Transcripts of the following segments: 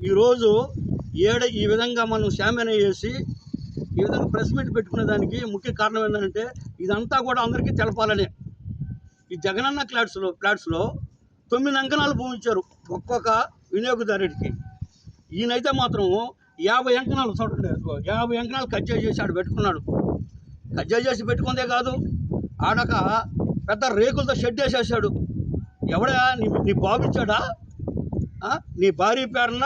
ఈరోజు ఈ విధంగా మనం షామియానా చేసి ఈ విధంగా ప్రెస్ మీట్ పెట్టుకునే దానికి ముఖ్య కారణం ఏంటంటే ఇదంతా కూడా అందరికీ తెలపాలని. ఈ జగనన్న ఫ్లాట్స్లో 9 అంకణాలు భూమి ఇచ్చారు ఒక్కొక్క వినియోగదారుడికి. ఈయనైతే మాత్రం 50 అంకణాలు చూడండి, 50 అంకణాలు కబ్జా చేసి ఆడు పెట్టుకున్నాడు. కబ్జా చేసి పెట్టుకుందే కాదు, ఆడక పెద్ద రేకులతో షెడ్ వేసేసాడు. ఎవడా నీ బాబు ఇచ్చాడా? నీ భార్య పేరున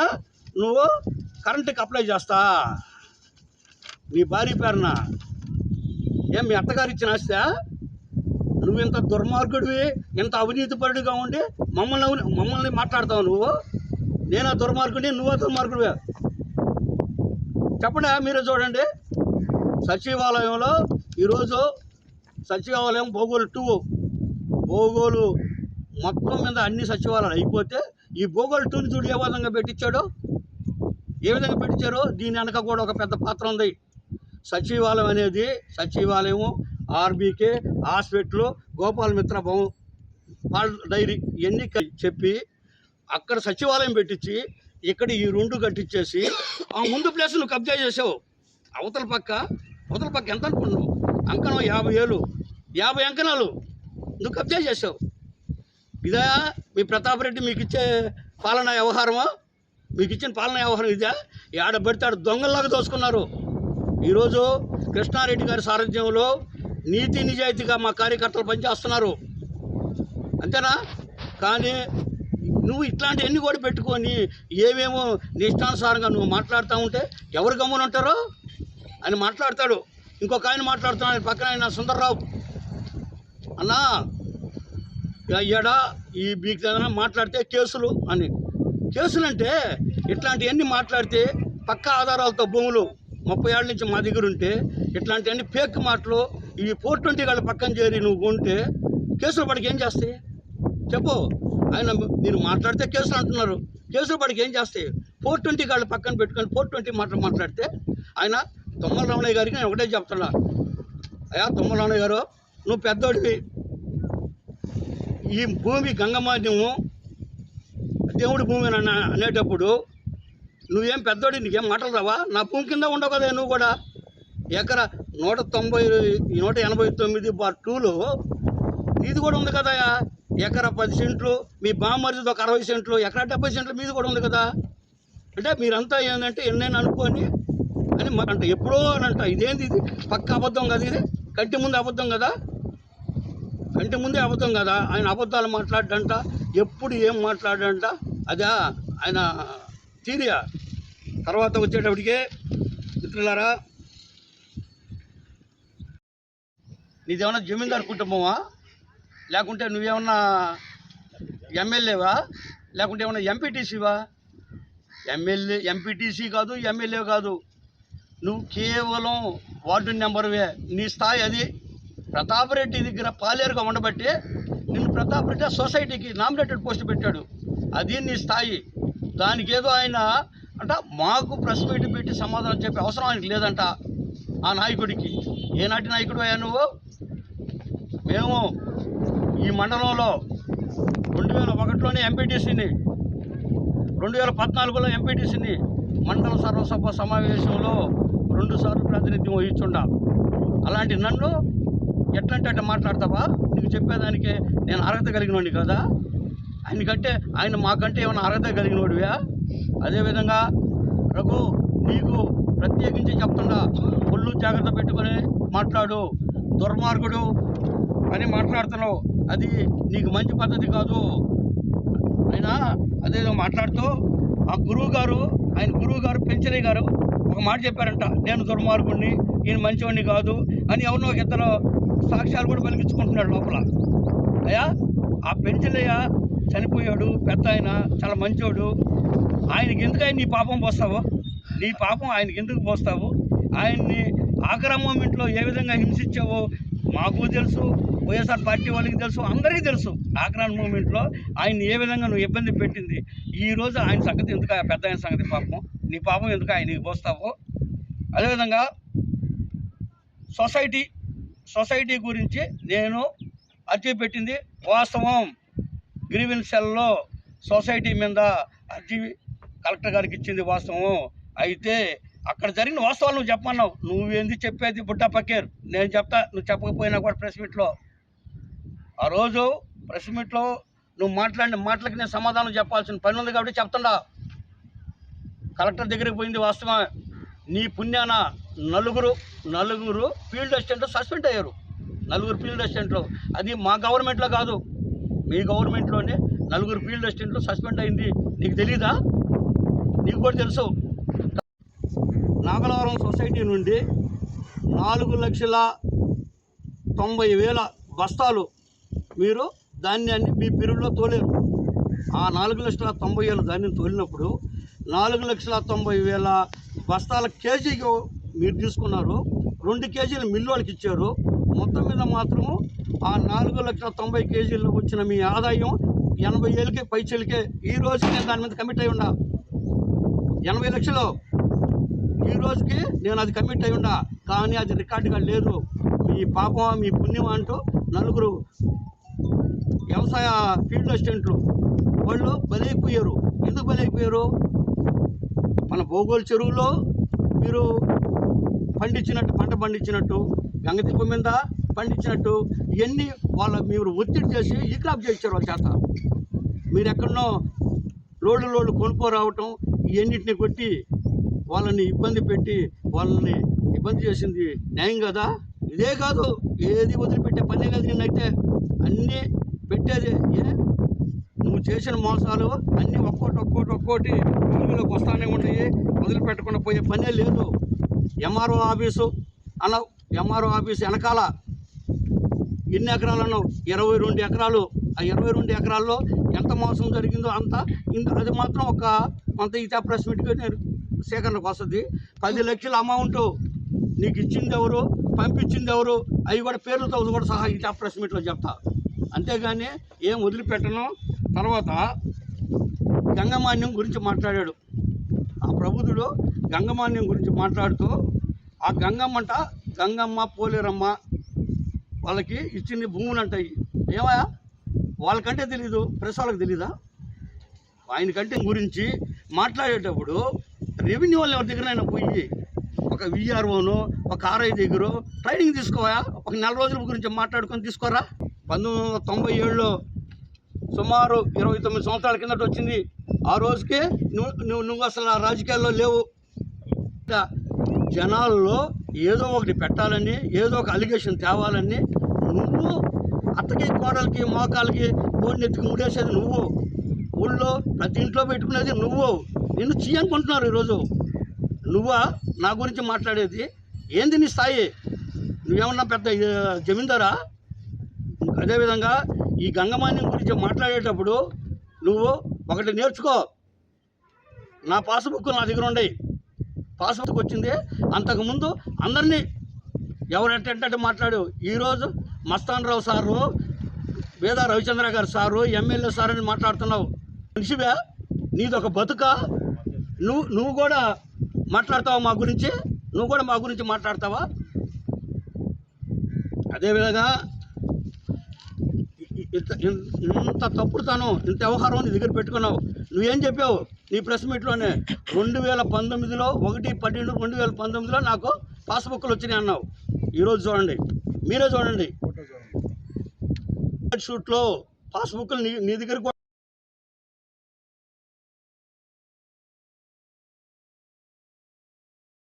నువ్వు కరెంటుకి అప్లై చేస్తా, నీ భార్య పేరున ఏం మీ అత్తగారు ఇచ్చిన ఆస్తా? నువ్వు ఇంత దుర్మార్గుడివి, ఇంత అవినీతిపరుడిగా ఉండి మమ్మల్ని మాట్లాడతావు నువ్వు? నేనా దుర్మార్గుడిని, నువ్వా దుర్మార్గుడివే? చెప్పండి, మీరే చూడండి. సచివాలయంలో ఈరోజు సచివాలయం బోగోలు 2 బోగోలు మొత్తం మీద అన్ని సచివాలయాలు అయిపోతే ఈ బోగోలు 2ని చూడు ఏ విధంగా పెట్టించాడో, ఏ విధంగా పెట్టించారో. దీని వెనక కూడా ఒక పెద్ద పాత్ర ఉంది. సచివాలయం అనేది సచివాలయము, ఆర్బీకే, హాస్పిటల్, గోపాలమిత్ర భవన్, పాల్ డైరీ ఇవన్నీ చెప్పి అక్కడ సచివాలయం పెట్టించి ఇక్కడ ఈ 2 కట్టించేసి ఆ ముందు ప్లేస్ నువ్వు కబ్జా చేసావు. అవతల పక్క ఎంత అనుకున్నావు? అంకణం 50 అంకణాలు నువ్వు కబ్జా చేసావు. ఇదా మీ ప్రతాప్ రెడ్డి మీకు ఇచ్చే పాలనా వ్యవహారమా? మీకు ఇచ్చిన పాలనా వ్యవహారం ఇదా? ఆడ పెడతాడు దొంగల్లాగా దోసుకున్నారు. ఈరోజు కృష్ణారెడ్డి గారి సారథ్యంలో నీతి నిజాయితీగా మా కార్యకర్తలు పనిచేస్తున్నారు, అంతేనా? కానీ నువ్వు ఇట్లాంటివన్నీ కూడా పెట్టుకొని ఏమేమో నీ ఇష్టానుసారంగా నువ్వు మాట్లాడుతూ ఉంటే ఎవరు గమ్మున ఉంటారో అని మాట్లాడతాడు. ఇంకొక ఆయన మాట్లాడుతున్నాడు పక్కన, ఆయన సుందర్రావు అన్నా అయ్యాడా ఈ మీకు ఏదైనా మాట్లాడితే కేసులు అని. కేసులు అంటే ఇట్లాంటివన్నీ మాట్లాడితే పక్క ఆధారాలతో భూములు 30 ఏళ్ళ నుంచి మా దగ్గర ఉంటే ఇట్లాంటివన్నీ ఫేక్ మాటలు ఈ 420 వాళ్ళ పక్కన చేరి నువ్వు ఉంటే కేసులు పడికి ఏం చేస్తాయి చెప్పు? ఆయన మీరు మాట్లాడితే కేసులు అంటున్నారు, కేసులు పడికి ఏం చేస్తాయి? 420 వాళ్ళ పక్కన పెట్టుకొని 420 మాట్లాడితే ఆయన తుమ్మల రామయ్య గారికి నేను ఒకటే చెప్తున్నా, అయ్యా తుమ్మల రామయ్య గారు నువ్వు పెద్దోడివి, ఈ భూమి గంగమాన్యము దేవుడి భూమి అనేటప్పుడు నువ్వేం పెద్దోడి, నీకేం మాటలు రావా? నా భూమి కింద ఉండవు కదా నువ్వు కూడా. ఎకరా 189/2లో నీది కూడా ఉంది కదా. ఎకరా 10 సెంట్లు, మీ బామ్మరిది ఒక 60 సెంట్లు, ఎకరా 70 సెంట్లు మీది కూడా ఉంది కదా. అంటే మీరంతా ఏంటంటే ఎన్నైనా అనుకోని అని అంటే ఎప్పుడో అని అంట. ఇదేంది ఇది? పక్క అబద్ధం కదా ఇది, కంటి ముందు అబద్ధం కదా, కంటి ముందే అబద్ధం కదా. ఆయన అబద్ధాలు మాట్లాడంట, ఎప్పుడు ఏం మాట్లాడంట, అదా ఆయన తీరియా. తర్వాత వచ్చేటప్పటికే మిత్రులారా, నీదేమన్నా జమీందారు కుటుంబమా? లేకుంటే నువ్వేమన్నా ఎమ్మెల్యేవా? లేకుంటే ఏమన్నా ఎంపీటీసీవా? ఎంపీటీసీ కాదు, ఎమ్మెల్యే కాదు, నువ్వు కేవలం వార్డు నెంబర్వే. నీ స్థాయి అది. ప్రతాప్ రెడ్డి దగ్గర పాలేరుగా ఉండబట్టి నిన్ను ప్రతాప్ రెడ్డి సొసైటీకి నామినేటెడ్ పోస్ట్ పెట్టాడు, అది నీ స్థాయి. దానికి ఏదో ఆయన అంట మాకు ప్రెస్ మీట్ పెట్టి సమాధానం చెప్పే అవసరం ఆయనకి లేదంట. ఆ నాయకుడికి ఏనాటి నాయకుడు అయ్యా నువ్వు? మేము ఈ మండలంలో 2001లోనే ఎంపీటీసీని, 2014లో ఎంపీటీసీని మండల సర్వసభ సమావేశంలో 2 సార్లు ప్రాతినిధ్యం వహించుండా. అలాంటి నన్ను ఎట్లంటే అట్లా మాట్లాడతావా? నీకు చెప్పేదానికి నేను అర్హత కలిగినోడిని కదా. ఆయనకంటే మాకంటే ఏమైనా అర్హత కలిగినోడివా? అదేవిధంగా రఘు, నీకు ప్రత్యేకించి చెప్తుండా, ఒళ్ళు జాగ్రత్త పెట్టుకొని మాట్లాడు. దుర్మార్గుడు అని మాట్లాడుతున్నావు, అది నీకు మంచి పద్ధతి కాదు. అయినా అదేదో మాట్లాడుతూ ఆ గురువు గారు పెంచలయ్య గారు ఒక మాట చెప్పారంట, నేను దుర్మార్గుడిని, ఈయన మంచివాడిని కాదు అని. ఎవరినో ఒక ఇద్దరు సాక్ష్యాలు కూడా పలికించుకుంటున్నాడు లోపల. అయ్యా ఆ పెంచలయ్య చనిపోయాడు, పెద్ద ఆయన, చాలా మంచోడు. ఆయనకి ఎందుకు నీ పాపం పోస్తావు? నీ పాపం ఆయనకి ఎందుకు పోస్తావు? ఆయన్ని ఆఖరి మూమెంట్లో ఏ విధంగా హింసించావో మాకు తెలుసు, వైఎస్ఆర్ పార్టీ వాళ్ళకి తెలుసు, అందరికీ తెలుసు. ఆఖరి మూమెంట్లో ఆయన్ని ఏ విధంగా నువ్వు ఇబ్బంది పెట్టింది. ఈరోజు ఆయన సంగతి ఎందుకు, పెద్ద ఆయన సంగతి పాపం, నీ పాపం ఎందుకు ఆయనకి పోస్తావు? అదేవిధంగా సొసైటీ గురించి నేను అర్జీ పెట్టింది వాస్తవం. గ్రీవెన్స్ సెల్లో సొసైటీ మీద అర్జీ కలెక్టర్ గారికి ఇచ్చింది వాస్తవం. అయితే అక్కడ జరిగిన వాస్తవాలు నువ్వు చెప్పమన్నావు. నువ్వేంది చెప్పేది బుడ్డా పకీర్? నేను చెప్తా, నువ్వు చెప్పకపోయినా కూడా ప్రెస్ మీట్లో. ఆ రోజు ప్రెస్ మీట్లో నువ్వు మాట్లాడిన మాటలకి నేను సమాధానం చెప్పాల్సిన పని ఉంది కాబట్టి చెప్తుండా. కలెక్టర్ దగ్గరికి పోయింది వాస్తవమే. నీ పుణ్యాన నలుగురు ఫీల్డ్ అసిస్టెంట్లు సస్పెండ్ అయ్యారు. 4 ఫీల్డ్ అసిస్టెంట్లు. అది మా గవర్నమెంట్లో కాదు, మీ గవర్నమెంట్లోనే 4 ఫీల్డ్ అసిస్టెంట్లు సస్పెండ్ అయింది. నీకు తెలీదా? నీకు కూడా తెలుసు. నాగలవరం సొసైటీ నుండి 4,90,000 బస్తాలు మీరు ధాన్యాన్ని మీ పిరుల్లో తోలేరు. ఆ 4,90,000 ధాన్యం తోలినప్పుడు 4,90,000 బస్తాల కేజీకి మీరు తీసుకున్నారు. 2 కేజీలు మిల్లు వాళ్ళకి ఇచ్చారు. మొత్తం మీద మాత్రము ఆ 4,90,000 కేజీల్లో వచ్చిన మీ ఆదాయం 80,000కే పైచలకే. ఈ రోజు నేను దాని మీద కమిట్ అయి ఉన్నా. 80 లక్షలు ఈ రోజుకి నేను అది కమిట్ అయి ఉన్నా. కానీ అది రికార్డుగా లేదు. మీ పాపం మీ పుణ్యం అంటూ 4 వ్యవసాయ ఫీల్డ్ అసిస్టెంట్లు వాళ్ళు బలైపోయారు. ఎందుకు బలైపోయారు? మన బోగోలు చెరువులో మీరు పంట పండించినట్టు, గంగతిప్ప మీద పండించినట్టు ఇవన్నీ మీరు ఒత్తిడి చేసి ఈ క్రాప్ చేయించారు వాళ్ళ చేత. మీరు ఎక్కడనో లోడ్లు కొనుక్కోరావటం ఇవన్నిటిని కొట్టి వాళ్ళని ఇబ్బంది పెట్టి వాళ్ళని ఇబ్బంది చేసింది న్యాయం కదా? ఇదే కాదు, ఏది వదిలిపెట్టే పనే లేదు. నిన్నైతే అన్నీ పెట్టేది. నువ్వు చేసిన మోసాలు అన్నీ ఒక్కోటి వెలుగులోకి వస్తానే ఉంటాయి. వదిలిపెట్టకుండా పోయే పనే లేదు. ఎంఆర్ఓ ఆఫీసు అన్నావు. ఎంఆర్ఓ ఆఫీసు వెనకాల ఎన్ని ఎకరాలు అన్నావు? 22 ఎకరాలు. ఆ 22 ఎకరాల్లో ఎంత మోసం జరిగిందో అది మాత్రం కొంత ఇతర ప్రెస్ మీట్గా నేను సేకరణకు వస్తుంది. 10 లక్షల అమౌంట్ నీకు ఇచ్చింది ఎవరు, పంపించింది ఎవరు, అవి కూడా పేర్లతో కూడా సహా ఇతర ప్రెస్ మీట్లో చెప్తా. అంతేగాని ఏం వదిలిపెట్టను. తర్వాత గంగమాన్యం గురించి మాట్లాడాడు ఆ ప్రబుద్ధుడు. గంగమాన్యం గురించి మాట్లాడుతూ ఆ గంగమ్మ పోలేరమ్మ వాళ్ళకి ఇచ్చింది భూములు అంటాయి. ఏమయ్యా వాళ్ళకంటే తెలీదు, ప్రెస్ వాళ్ళకి తెలీదా? ఆయనకంటే గురించి మాట్లాడేటప్పుడు రెవెన్యూ వాళ్ళు ఎవరి దగ్గరైనా పోయి ఒక విఆర్ఓను ఒక ఆర్ఐ దగ్గర ట్రైనింగ్ తీసుకోవా. ఒక 4 రోజుల గురించి మాట్లాడుకొని తీసుకోరా. 1997లో సుమారు 29 సంవత్సరాల కిందట వచ్చింది. ఆ రోజుకే నువ్వు అసలు ఆ రాజకీయాల్లో లేవు. జనాల్లో ఏదో ఒకటి పెట్టాలని, ఏదో ఒక అలిగేషన్ తేవాలని నువ్వు అత్తకి కోడలకి మోకాలకి బోడినెత్తికి ముడేసేది నువ్వు. ఊళ్ళో ప్రతి ఇంట్లో పెట్టుకునేది నువ్వు. నిన్ను అనుకుంటున్నారు ఈరోజు. నువ్వా నా గురించి మాట్లాడేది? ఏంది నీ స్థాయి? నువ్వేమన్నా పెద్ద జమీందారా? అదేవిధంగా ఈ గంగమాన్యం గురించి మాట్లాడేటప్పుడు నువ్వు ఒకటి నేర్చుకో. నా పాస్బుక్ నా దగ్గర ఉండయి. పాస్బుక్ వచ్చింది. అంతకుముందు అందరినీ ఎవరంటే మాట్లాడు. ఈరోజు మస్తాన్ రావు సారు, వేద రవిచంద్ర గారు సారు, ఎమ్మెల్యే సార్ అని మాట్లాడుతున్నావు. మనిషివే? నీదొక బతుక? నువ్వు కూడా మాట్లాడతావా మా గురించి? నువ్వు కూడా మా గురించి మాట్లాడతావా? అదేవిధంగా ఇంత తప్పుడుతాను, ఇంత వ్యవహారం నీ దగ్గర పెట్టుకున్నావు. నువ్వేం చెప్పావు నీ ప్రెస్ మీట్లోనే? 2019లో 1/12/2019లో నాకు పాస్బుక్లు వచ్చినాయి అన్నావు. ఈరోజు చూడండి, మీరే చూడండి, షూట్లో పాస్బుక్లు నీ దగ్గర